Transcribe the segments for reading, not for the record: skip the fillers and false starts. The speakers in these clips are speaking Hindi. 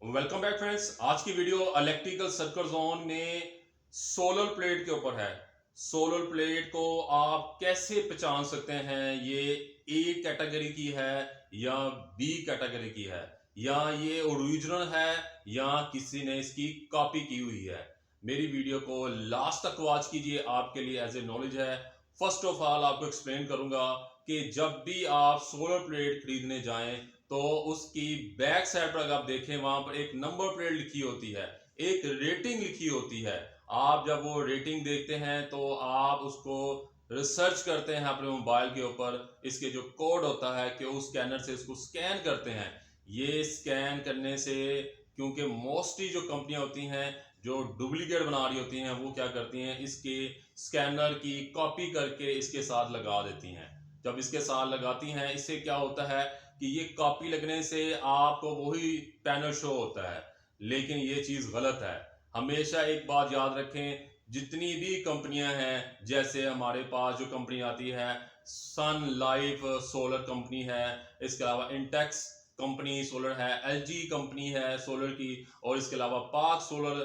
Welcome back friends. आज की वीडियो इलेक्ट्रिकल सर्किट जोन में सोलर प्लेट के ऊपर है। सोलर प्लेट को आप कैसे पहचान सकते हैं ये ए कैटेगरी की है या बी कैटेगरी की है, या ये ओरिजिनल है या किसी ने इसकी कॉपी की हुई है। मेरी वीडियो को लास्ट तक वॉच कीजिए, आपके लिए एज ए नॉलेज है। फर्स्ट ऑफ ऑल आपको एक्सप्लेन करूंगा कि जब भी आप सोलर प्लेट खरीदने जाएं तो उसकी बैक साइड पर अगर आप देखें वहां पर एक नंबर प्लेट लिखी होती है, एक रेटिंग लिखी होती है। आप जब वो रेटिंग देखते हैं तो आप उसको रिसर्च करते हैं अपने मोबाइल के ऊपर, इसके जो कोड होता है कि उस स्कैनर से इसको स्कैन करते हैं। ये स्कैन करने से, क्योंकि मोस्टली जो कंपनियां होती हैं जो डुप्लीकेट बना रही होती हैं वो क्या करती हैं, इसके स्कैनर की कॉपी करके इसके साथ लगा देती हैं। जब इसके साथ लगाती हैं इससे क्या होता है कि ये कॉपी लगने से आपको वही पैनल शो होता है, लेकिन ये चीज़ गलत है। हमेशा एक बात याद रखें, जितनी भी कंपनियां हैं, जैसे हमारे पास जो कंपनी आती है सन लाइफ सोलर कंपनी है, इसके अलावा इंटेक्स कंपनी सोलर है, एलजी कंपनी है सोलर की, और इसके अलावा पाक सोलर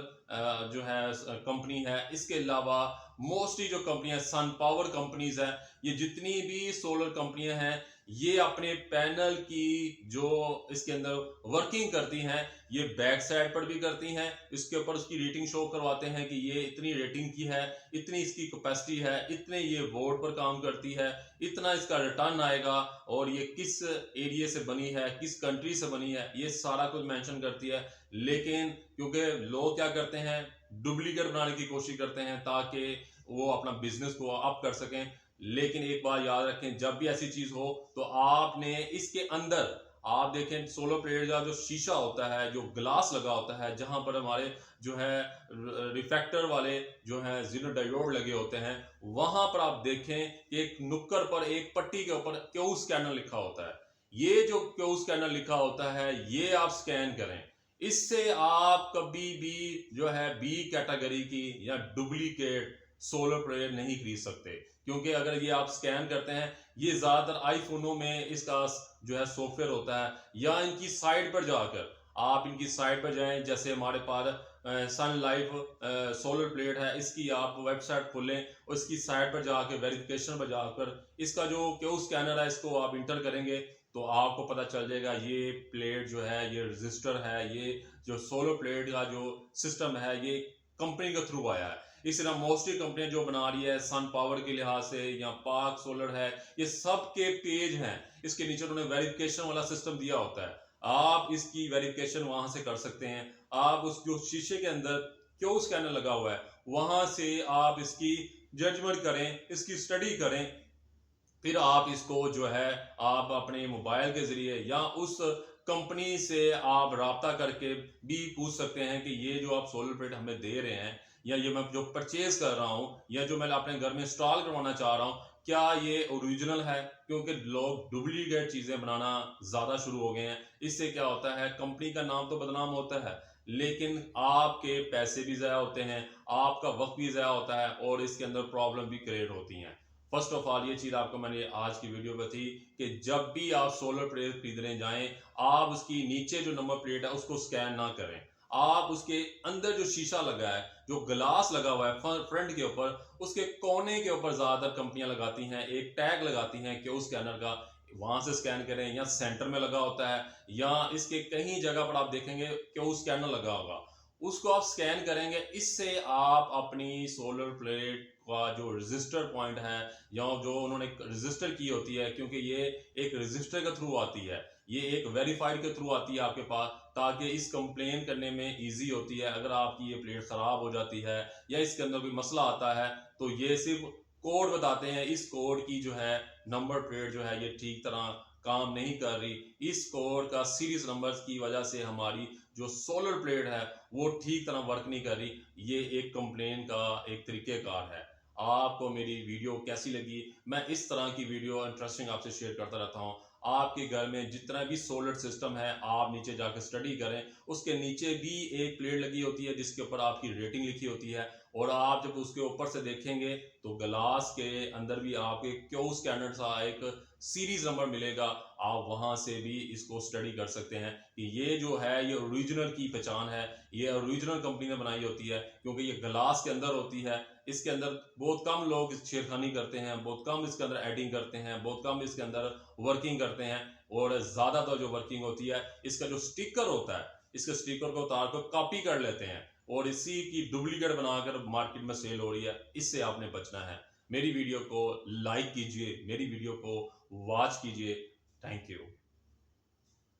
जो है कंपनी है, इसके अलावा मोस्टली जो कंपनियां सन पावर कंपनीज है, ये जितनी भी सोलर कंपनियां हैं ये अपने पैनल की जो इसके अंदर वर्किंग करती हैं ये बैक साइड पर भी करती हैं। इसके ऊपर उसकी रेटिंग शो करवाते हैं कि ये इतनी रेटिंग की है, इतनी इसकी कैपेसिटी है, इतने ये वोल्ट पर काम करती है, इतना इसका रिटर्न आएगा, और ये किस एरिया से बनी है, किस कंट्री से बनी है, ये सारा कुछ मेंशन करती है। लेकिन क्योंकि लोग क्या करते हैं, डुप्लीकेट बनाने की कोशिश करते हैं ताकि वो अपना बिजनेस को अप कर सकें। लेकिन एक बात याद रखें, जब भी ऐसी चीज हो तो आपने इसके अंदर आप देखें सोलर प्लेट का जो शीशा होता है, जो ग्लास लगा होता है, जहां पर हमारे जो है रिफ्लेक्टर वाले जो है जीरो डायोड लगे होते हैं, वहां पर आप देखें कि एक नुक्कड़ पर एक पट्टी के ऊपर क्यू स्कैनर लिखा होता है। ये जो क्यू स्कैनर लिखा होता है ये आप स्कैन करें। इससे आप कभी भी जो है बी कैटेगरी की या डुप्लीकेट सोलर प्लेट नहीं खरीद सकते, क्योंकि अगर ये आप स्कैन करते हैं, ये ज्यादातर आईफोनों में इसका जो है सॉफ्टवेयर होता है, या इनकी साइट पर जाकर आप इनकी साइट पर जाएं, जैसे हमारे पास सन लाइफ सोलर प्लेट है, इसकी आप वेबसाइट खोलें और इसकी साइट पर जाकर वेरिफिकेशन पर जाकर इसका जो क्यू स्कैनर है इसको आप इंटर करेंगे तो आपको पता चल जाएगा ये प्लेट जो है, ये रजिस्टर है, ये जो सोलर प्लेट का जो सिस्टम है ये कंपनी के थ्रू आया है। इस तरह मोस्टली कंपनियां जो बना रही है सन पावर के लिहाज से या पाक सोलर है, ये सब के पेज हैं, इसके नीचे उन्होंने वेरिफिकेशन वाला सिस्टम दिया होता है। आप इसकी वेरिफिकेशन वहां से कर सकते हैं। आप उस जो शीशे के अंदर क्यू स्कैनर लगा हुआ है वहां से आप इसकी जजमेंट करें, इसकी स्टडी करें, फिर आप इसको जो है आप अपने मोबाइल के जरिए या उस कंपनी से आप राब्ता करके भी पूछ सकते हैं कि ये जो आप सोलर प्लेट हमें दे रहे हैं, या ये मैं जो परचेज कर रहा हूँ, या जो मैं अपने घर में इंस्टॉल करवाना चाह रहा हूँ, क्या ये ओरिजिनल है। क्योंकि लोग डुप्लीकेट चीजें बनाना ज्यादा शुरू हो गए हैं। इससे क्या होता है, कंपनी का नाम तो बदनाम होता है, लेकिन आपके पैसे भी ज़ाया होते हैं, आपका वक्त भी ज़ाया होता है, और इसके अंदर प्रॉब्लम भी क्रिएट होती हैं। फर्स्ट ऑफ ऑल ये चीज़ आपको मैंने आज की वीडियो में थी कि जब भी आप सोलर प्लेट खरीदने जाएं, आप उसकी नीचे जो नंबर प्लेट है उसको स्कैन ना करें। आप उसके अंदर जो शीशा लगा है, जो ग्लास लगा हुआ है फ्रंट के ऊपर, उसके कोने के ऊपर ज्यादातर कंपनियां लगाती हैं एक टैग लगाती हैं कि उस स्कैनर का, वहां से स्कैन करें, या सेंटर में लगा होता है, या इसके कहीं जगह पर आप देखेंगे कि उस स्कैनर लगा होगा, उसको आप स्कैन करेंगे। इससे आप अपनी सोलर प्लेट का जो रजिस्टर पॉइंट है, या जो उन्होंने रजिस्टर की होती है, क्योंकि ये एक रजिस्टर के थ्रू आती है, ये एक वेरीफाइड के थ्रू आती है आपके पास, ताकि इस कंप्लेन करने में इजी होती है। अगर आपकी ये प्लेट खराब हो जाती है या इसके अंदर कोई मसला आता है तो ये सिर्फ कोड बताते हैं, इस कोड की जो है नंबर प्लेट जो है ये ठीक तरह काम नहीं कर रही, इस कोड का सीरीज नंबर्स की वजह से हमारी जो सोलर प्लेट है वो ठीक तरह वर्क नहीं कर रही। ये एक कंप्लेन का एक तरीकेकार है। आपको मेरी वीडियो कैसी लगी? मैं इस तरह की वीडियो इंटरेस्टिंग आपसे शेयर करता रहता हूँ। आपके घर में जितना भी सोलर सिस्टम है आप नीचे जाकर स्टडी करें, उसके नीचे भी एक प्लेट लगी होती है जिसके ऊपर आपकी रेटिंग लिखी होती है, और आप जब उसके ऊपर से देखेंगे तो ग्लास के अंदर भी आपको एक क्यू स्कैनर सा एक सीरीज नंबर मिलेगा। आप वहां से भी इसको स्टडी कर सकते हैं कि ये जो है ये ओरिजिनल की पहचान है, ये ओरिजिनल कंपनी ने बनाई होती है, क्योंकि ये ग्लास के अंदर होती है। इसके अंदर बहुत कम लोग छेड़खानी करते हैं, बहुत कम इसके अंदर एडिंग करते हैं, बहुत कम इसके अंदर वर्किंग करते हैं, और ज़्यादातर जो वर्किंग होती है इसका जो स्टिकर होता है, इसके स्टिकर को उतार कर कॉपी कर लेते हैं और इसी की डुप्लीकेट बनाकर मार्केट में सेल हो रही है। इससे आपने बचना है। मेरी वीडियो को लाइक कीजिए, मेरी वीडियो को वॉच कीजिए। Thank you.